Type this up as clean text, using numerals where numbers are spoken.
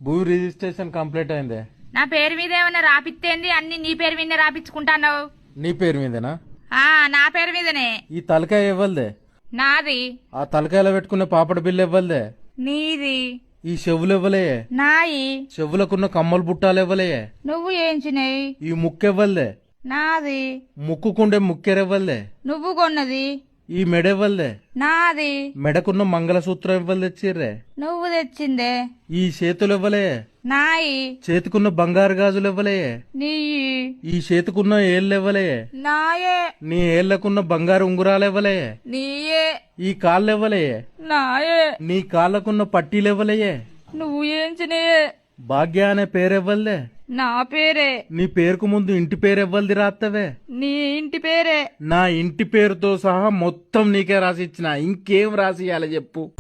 భూ registration complete అయిందే. నా పేరు మీద ఏమన్నా రాపిత్తేంది? అన్ని నీ పేరు మీదే రాపించుకుంటాన్నావు. నీ పేరు మీదేనా? నా పేరు మీదనే. ఈ తలకాయ ఇవ్వలదే. నాది. ఆ తలకాయలో పెట్టుకునే పాపడ బిల్లు ఇవ్వలదే. నీది. ఈ చెవులు ఇవ్వలే. నాయి. చెవులకున్న కమ్మలు బుట్టాలు ఇవ్వలే. నువ్వు ఏంచినాయి? ఈ ముక్కెవ్వలదే. నాది. ముక్కుకుండే ముక్కెరెవ్వలదే. నువ్వు కొన్నది. ఈ మెడెవ్వలదే. నాది. మెడకున్న మంగళసూత్రం ఇవ్వలు తెచ్చిర్రే. నువ్వు తెచ్చిందే. ఈ చేతులు ఇవ్వలే. నాయి. చేతికున్న బంగారు గాజులు ఇవ్వలే. నీయి. ఈ చేతికున్న ఏళ్ళు ఇవ్వలే. నాయే. నీ ఏళ్లకున్న బంగారు ఉంగురాలు ఇవ్వలే. నీయే. ఈ కాళ్ళు ఇవ్వలే. నాయే. నీ కాళ్ళకున్న పట్టీలు ఇవ్వలే. నువ్వు ఏంచినాయే? భాగ్య అనే పేరెవ్వలదే. నా పేరే. నీ పేరుకు ముందు ఇంటి పేరు ఎవ్వలది రాత్తవే. నీ ఇంటి పేరే. నా ఇంటి పేరుతో సహా మొత్తం నీకే రాసి ఇచ్చిన. ఇంకేం రాసి ఇయ్యాలి చెప్పు?